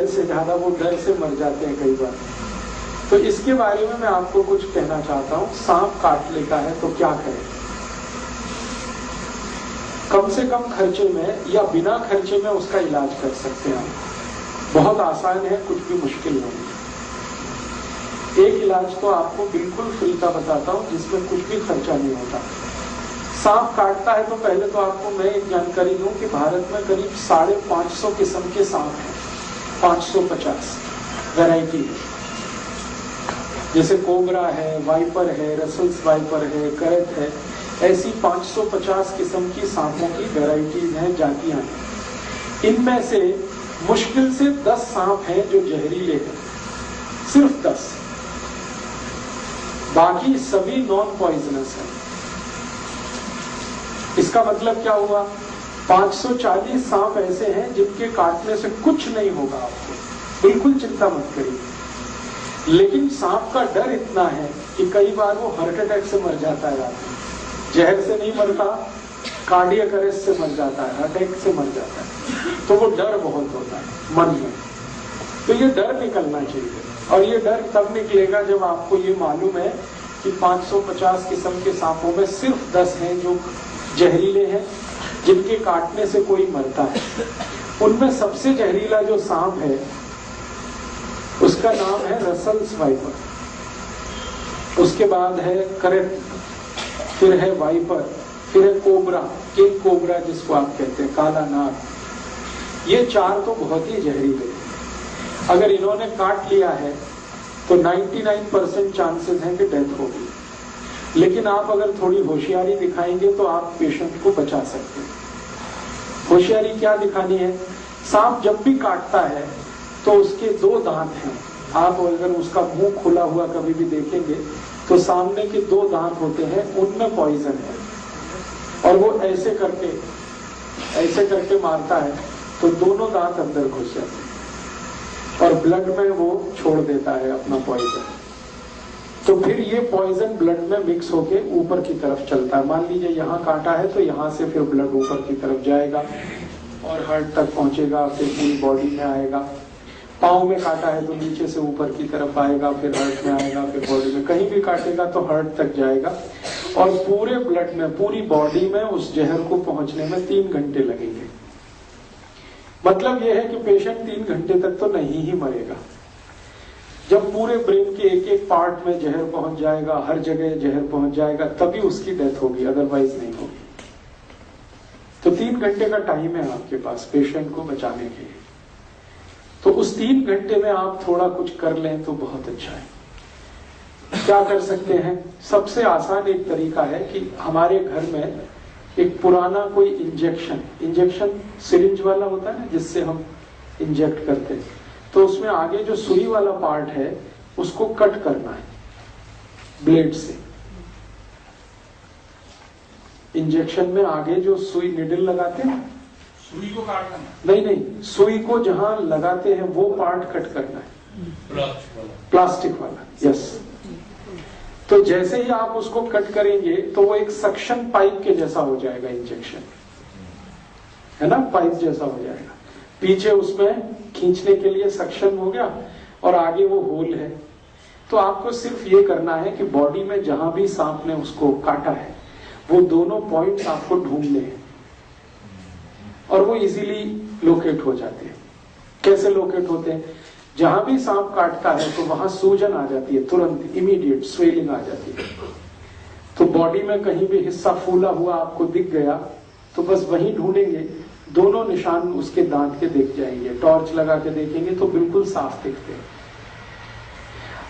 भय से ज्यादा वो डर से मर जाते हैं कई बार। तो इसके बारे में मैं आपको कुछ कहना चाहता हूं। सांप काट लेता है तो क्या करें? कम से कम खर्चे में या बिना खर्चे में उसका इलाज कर सकते हैं आप। बहुत आसान है, कुछ भी मुश्किल नहीं। एक इलाज तो आपको बिल्कुल फ्री का बताता हूं जिसमें कुछ भी खर्चा नहीं होता। सांप काटता है तो पहले तो आपको मैं एक जानकारी दूं कि भारत में करीब 550 किस्म के सांप हैं। 550 वैरायटी है, जैसे कोबरा है, वाइपर है, रसल्स वाइपर है, करत है, ऐसी 550 किस्म की सांपों की वैरायटीज हैं, जातियां हैं। इनमें से मुश्किल से 10 सांप हैं जो जहरीले हैं, सिर्फ 10। बाकी सभी नॉन पॉइजनस हैं। इसका मतलब क्या हुआ? 540 सांप ऐसे हैं जिनके काटने से कुछ नहीं होगा आपको, बिल्कुल चिंता मत करिए। लेकिन सांप का डर इतना है कि कई बार वो हार्ट अटैक से मर जाता है। जहर से नहीं मरता, कार्डियक अरेस्ट से मर जाता है, अटैक से मर जाता है। तो वो डर बहुत होता है मन में। तो ये डर निकलना चाहिए, और ये डर तब निकलेगा जब आपको ये मालूम है कि 550 किस्म के सांपों में सिर्फ 10 हैं जो जहरीले हैं, जिनके काटने से कोई मरता है। उनमें सबसे जहरीला जो सांप है उसका नाम है रसल्स वाइपर, उसके बाद है करेट, फिर है वाइपर, फिर है कोबरा, किंग कोबरा जिसको आप कहते हैं, काला नाग। ये 4 तो बहुत ही जहरीले हैं। अगर इन्होंने काट लिया है तो 99% चांसेस हैं कि डेथ होगी। लेकिन आप अगर थोड़ी होशियारी दिखाएंगे तो आप पेशेंट को बचा सकते हैं। होशियारी क्या दिखानी है? सांप जब भी काटता है तो उसके 2 दांत हैं। आप अगर उसका मुंह खुला हुआ कभी भी देखेंगे तो सामने के 2 दांत होते हैं, उनमें पॉइजन है, और वो ऐसे करके मारता है तो दोनों दांत अंदर घुस जाते हैं और ब्लड में वो छोड़ देता है अपना पॉइजन। तो फिर ये पॉइजन ब्लड में मिक्स होके ऊपर की तरफ चलता है। मान लीजिए यहाँ काटा है तो यहाँ से फिर ब्लड ऊपर की तरफ जाएगा और हार्ट तक पहुंचेगा, फिर पूरी बॉडी में आएगा। पाँव में काटा है तो नीचे से ऊपर की तरफ आएगा, फिर हार्ट में आएगा, फिर बॉडी में। कहीं भी काटेगा तो हार्ट तक जाएगा, और पूरे ब्लड में, पूरी बॉडी में उस जहर को पहुंचने में 3 घंटे लगेंगे। मतलब यह है कि पेशेंट 3 घंटे तक तो नहीं ही मरेगा। जब पूरे ब्रेन के एक एक पार्ट में जहर पहुंच जाएगा, हर जगह जहर पहुंच जाएगा, तभी उसकी डेथ होगी, अदरवाइज नहीं होगी। तो 3 घंटे का टाइम है आपके पास पेशेंट को बचाने के लिए। तो उस 3 घंटे में आप थोड़ा कुछ कर लें तो बहुत अच्छा है। क्या कर सकते हैं? सबसे आसान एक तरीका है कि हमारे घर में एक पुराना कोई इंजेक्शन सिरिंज वाला होता है ना, जिससे हम इंजेक्ट करते हैं, तो उसमें आगे जो सुई वाला पार्ट है उसको कट करना है ब्लेड से। इंजेक्शन में आगे जो सुई निडल लगाते हैं, सुई को काटना? नहीं, सुई को जहां लगाते हैं वो पार्ट कट करना है, प्लास्टिक वाला। यस। तो जैसे ही आप उसको कट करेंगे तो वो एक सक्शन पाइप के जैसा हो जाएगा, इंजेक्शन है ना, पाइप जैसा हो जाएगा। पीछे उसमें खींचने के लिए सक्शन हो गया और आगे वो होल है। तो आपको सिर्फ ये करना है कि बॉडी में जहां भी सांप ने उसको काटा है वो दोनों पॉइंट्स आपको ढूंढने हैं, और वो इजीली लोकेट हो जाते हैं। कैसे लोकेट होते हैं? जहां भी सांप काटता है तो वहां सूजन आ जाती है, तुरंत इमीडिएट स्वेलिंग आ जाती है। तो बॉडी में कहीं भी हिस्सा फूला हुआ आपको दिख गया तो बस वहीं ढूंढेंगे, दोनों निशान उसके दांत के दिख जाएंगे। टॉर्च लगा के देखेंगे तो बिल्कुल साफ दिखते हैं।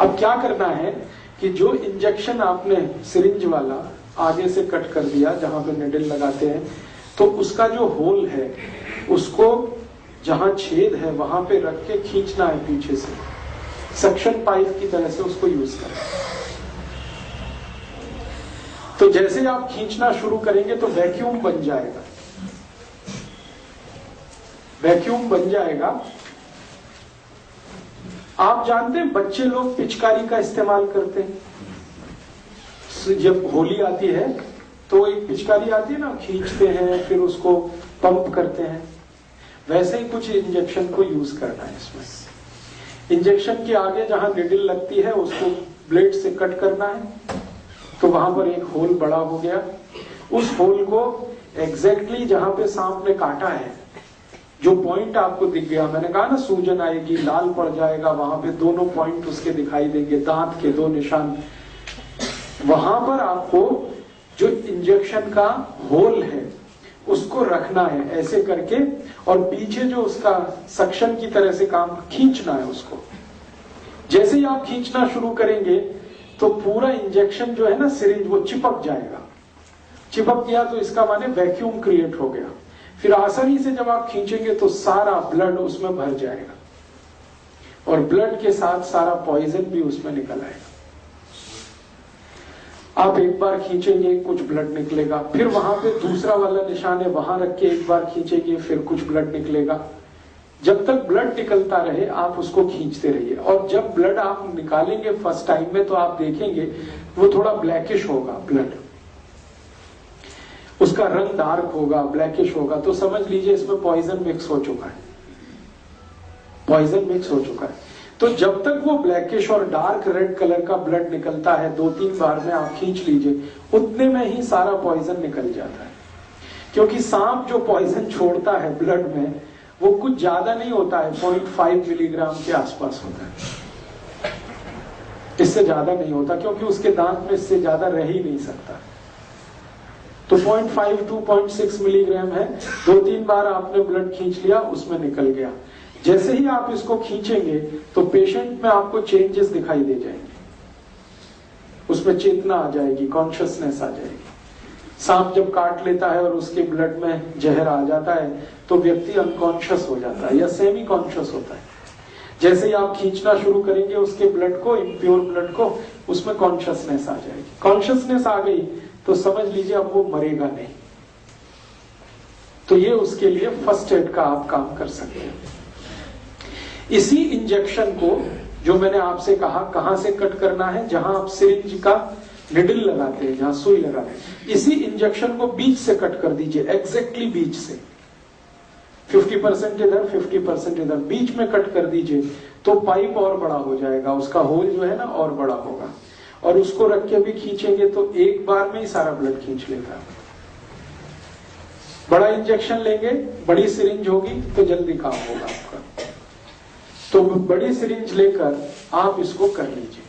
अब क्या करना है कि जो इंजेक्शन आपने सिरिंज वाला आगे से कट कर दिया जहां पे निडल लगाते हैं, तो उसका जो होल है उसको जहां छेद है वहां पे रख के खींचना है पीछे से, सक्शन पाइप की तरह से उसको यूज करें। तो जैसे ही आप खींचना शुरू करेंगे तो वैक्यूम बन जाएगा, वैक्यूम बन जाएगा। आप जानते हैं बच्चे लोग पिचकारी का इस्तेमाल करते हैं। जब होली आती है तो एक पिचकारी आती है ना, खींचते हैं फिर उसको पंप करते हैं। वैसे ही कुछ इंजेक्शन को यूज करना है इसमें। इंजेक्शन के आगे जहां निडल लगती है उसको ब्लेड से कट करना है, तो वहां पर एक होल बड़ा हो गया। उस होल को एग्जैक्टली जहां पे सांप ने काटा है, जो पॉइंट आपको दिख गया, मैंने कहा ना सूजन आएगी, लाल पड़ जाएगा, वहां पे दोनों पॉइंट उसके दिखाई देंगे, दांत के 2 निशान, वहां पर आपको जो इंजेक्शन का होल है उसको रखना है ऐसे करके, और पीछे जो उसका सक्शन की तरह से काम खींचना है उसको। जैसे ही आप खींचना शुरू करेंगे तो पूरा इंजेक्शन जो है ना सिरिंज वो चिपक जाएगा। चिपक गया तो इसका माने वैक्यूम क्रिएट हो गया। फिर आसानी से जब आप खींचेंगे तो सारा ब्लड उसमें भर जाएगा, और ब्लड के साथ सारा पॉइजन भी उसमें निकल आएगा। आप एक बार खींचेंगे कुछ ब्लड निकलेगा, फिर वहां पे दूसरा वाला निशान है वहां रख के एक बार खींचेंगे फिर कुछ ब्लड निकलेगा। जब तक ब्लड निकलता रहे आप उसको खींचते रहिए, और जब ब्लड आप निकालेंगे फर्स्ट टाइम में तो आप देखेंगे वो थोड़ा ब्लैकिश होगा, ब्लड उसका रंग डार्क होगा, ब्लैकिश होगा, तो समझ लीजिए इसमें पॉइजन मिक्स हो चुका है, पॉइजन मिक्स हो चुका है। तो जब तक वो ब्लैकिश और डार्क रेड कलर का ब्लड निकलता है 2-3 बार में आप खींच लीजिए, उतने में ही सारा पॉइजन निकल जाता है। क्योंकि सांप जो पॉइजन छोड़ता है ब्लड में वो कुछ ज्यादा नहीं होता है, 0.5 मिलीग्राम के आसपास होता है, इससे ज्यादा नहीं होता, क्योंकि उसके दांत में इससे ज्यादा रह ही नहीं सकता। तो 0.5 to 0.6 मिलीग्राम है। 2-3 बार आपने ब्लड खींच लिया, उसमें निकल गया। जैसे ही आप इसको खींचेंगे तो पेशेंट में आपको चेंजेस दिखाई दे जाएंगे, उसमें चेतना आ जाएगी, कॉन्शियसनेस आ जाएगी। सांप जब काट लेता है और उसके ब्लड में जहर आ जाता है तो व्यक्ति अनकॉन्शियस हो जाता है या सेमी कॉन्शियस होता है। जैसे ही आप खींचना शुरू करेंगे उसके ब्लड को, इम्प्योर ब्लड को, उसमें कॉन्शियसनेस आ जाएगी। कॉन्शियसनेस आ गई तो समझ लीजिए अब वो मरेगा नहीं। तो ये उसके लिए फर्स्ट एड का आप काम कर सकते हैं। इसी इंजेक्शन को जो मैंने आपसे कहा कहां से कट करना है, जहां आप सिरिंज का निडल लगाते हैं, जहां सुई लगाते हैं, इसी इंजेक्शन को बीच से कट कर दीजिए, एग्जैक्टली बीच से। 50% इधर 50% इधर, बीच में कट कर दीजिए तो पाइप और बड़ा हो जाएगा, उसका होल जो है ना और बड़ा होगा। और उसको रख के भी खींचेंगे तो एक बार में ही सारा ब्लड खींच लेता है। बड़ा इंजेक्शन लेंगे, बड़ी सिरिंज होगी तो जल्दी काम होगा आपका। तो बड़ी सिरिंज लेकर आप इसको कर लीजिए।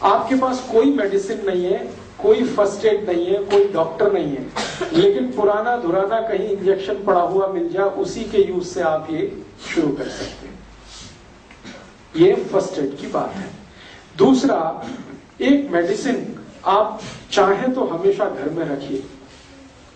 आपके पास कोई मेडिसिन नहीं है, कोई फर्स्ट एड नहीं है, कोई डॉक्टर नहीं है, लेकिन पुराना धुराना कहीं इंजेक्शन पड़ा हुआ मिल जाए, उसी के यूज से आप ये शुरू कर सकते हैं। ये फर्स्ट एड की बात है। दूसरा, एक मेडिसिन आप चाहें तो हमेशा घर में रखिए,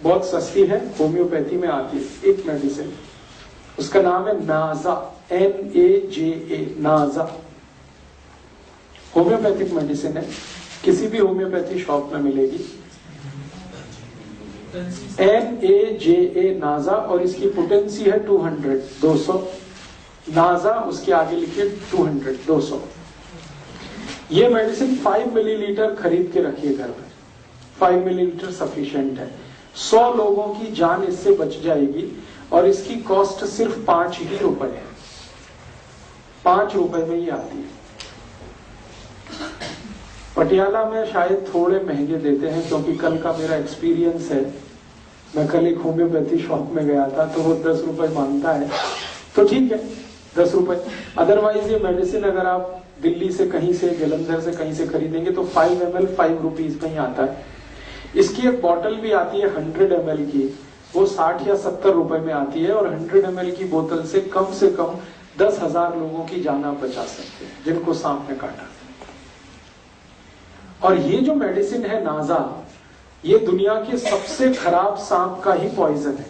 बहुत सस्ती है, होम्योपैथी में आती है एक मेडिसिन, उसका नाम है नाजा, NAJA, नाजा। होम्योपैथिक मेडिसिन है, किसी भी होम्योपैथी शॉप में मिलेगी। NAJA नाजा, और इसकी पोटेंसी है 200 नाजा, उसके आगे लिखिए 200। ये मेडिसिन 5 मिलीलीटर खरीद के रखिए घर में, 5 मिलीलीटर सफिशिएंट है। 100 लोगों की जान इससे बच जाएगी, और इसकी कॉस्ट सिर्फ 5 ही रुपए है, 5 रुपए में ही आती है। पटियाला में शायद थोड़े महंगे देते हैं, क्योंकि कल का मेरा एक्सपीरियंस है, मैं कल एक होम्योपैथी शॉप में गया था तो वो 10 रुपए मांगता है, तो ठीक है 10 रुपए। अदरवाइज ये मेडिसिन अगर आप दिल्ली से कहीं से, जलंधर से कहीं से खरीदेंगे तो 5 ml 5 रुपीज में ही आता है। इसकी एक बॉटल भी आती है 100 ml की, वो 60 या 70 रुपए में आती है, और 100 ml की बोतल से कम 10,000 लोगों की जान आप बचा सकते हैं जिनको सांप ने काटा। और ये जो मेडिसिन है नाजा, ये दुनिया के सबसे खराब सांप का ही पॉइजन है,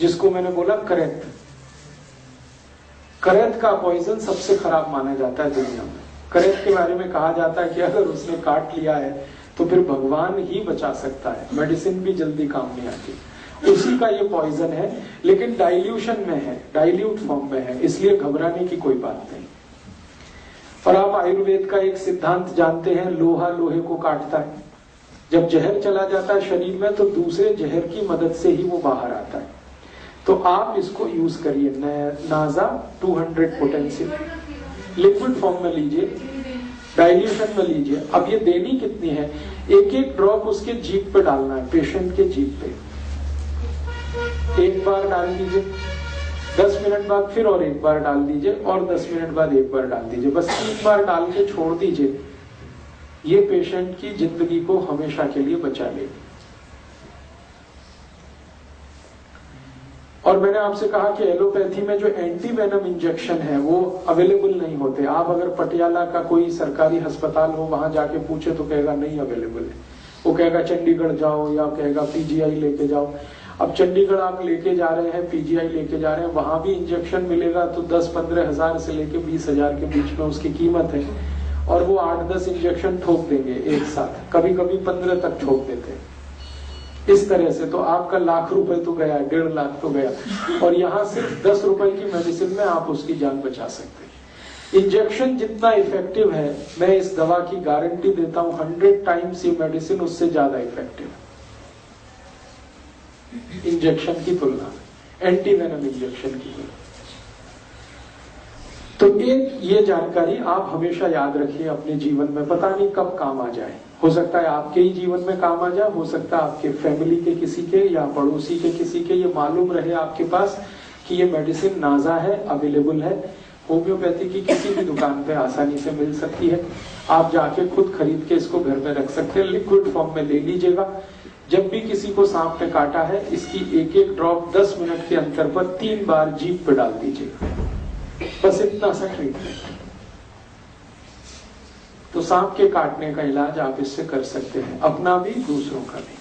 जिसको मैंने बोला करैत। करैत का पॉइजन सबसे खराब माना जाता है दुनिया में। करैत के बारे में कहा जाता है कि अगर उसने काट लिया है तो फिर भगवान ही बचा सकता है, मेडिसिन भी जल्दी काम नहीं आती। उसी का ये पॉइजन है, लेकिन डाइल्यूशन में है, डाइल्यूट फॉर्म में है, इसलिए घबराने की कोई बात नहीं। और आप आयुर्वेद का एक सिद्धांत जानते हैं, लोहा लोहे को काटता है। जब जहर चला जाता है शरीर में तो दूसरे जहर की मदद से ही वो बाहर आता है। तो आप इसको यूज करिए। नाजा 200 पोटेंशियल लिक्विड फॉर्म में लीजिए, डाइल्यूशन में लीजिए। अब ये देनी कितनी है, एक एक ड्रॉप उसके जीभ पे डालना है, पेशेंट के जीभ पे। एक बार डाल दीजिए, 10 मिनट बाद फिर और एक बार डाल दीजिए, और 10 मिनट बाद एक बार डाल दीजिए। बस 3 बार डाल के छोड़ दीजिए। ये पेशेंट की जिंदगी को हमेशा के लिए बचा लेगी। और मैंने आपसे कहा कि एलोपैथी में जो एंटी वेनम इंजेक्शन है वो अवेलेबल नहीं होते। आप अगर पटियाला का कोई सरकारी अस्पताल हो, वहां जाके पूछे तो कहेगा नहीं अवेलेबल है। वो कहेगा चंडीगढ़ जाओ, या कहेगा पीजीआई लेके जाओ। अब चंडीगढ़ आप लेके जा रहे हैं, पीजीआई लेके जा रहे हैं, वहां भी इंजेक्शन मिलेगा तो 10-15 हजार से लेके 20 हजार के बीच में उसकी कीमत है। और वो 8-10 इंजेक्शन ठोक देंगे एक साथ, कभी कभी 15 तक ठोक देते हैं। इस तरह से तो आपका लाख रुपए तो गया, 1.5 लाख तो गया। और यहाँ सिर्फ 10 रुपए की मेडिसिन में आप उसकी जान बचा सकते हैं। इंजेक्शन जितना इफेक्टिव है, मैं इस दवा की गारंटी देता हूं 100 टाइम्स ये मेडिसिन उससे ज्यादा इफेक्टिव है इंजेक्शन की तुलना में, एंटी वेनम इंजेक्शन की तुलना। तो एक ये जानकारी आप हमेशा याद रखिए अपने जीवन में, पता नहीं कब काम आ जाए। हो सकता है आपके ही जीवन में काम आ जाए, हो सकता है आपके फैमिली के किसी के या पड़ोसी के किसी के ये मालूम रहे आपके पास कि ये मेडिसिन नाजा है, अवेलेबल है। होम्योपैथी की किसी भी दुकान पे आसानी से मिल सकती है। आप जाके खुद खरीद के इसको घर में रख सकते हैं, लिक्विड फॉर्म में ले लीजिएगा। जब भी किसी को सांप ने काटा है, इसकी एक एक ड्रॉप 10 मिनट के अंतर पर 3 बार जीभ पे डाल दीजिएगा। बस इतना सा ट्रीटमेंट। तो सांप के काटने का इलाज आप इससे कर सकते हैं, अपना भी दूसरों का भी।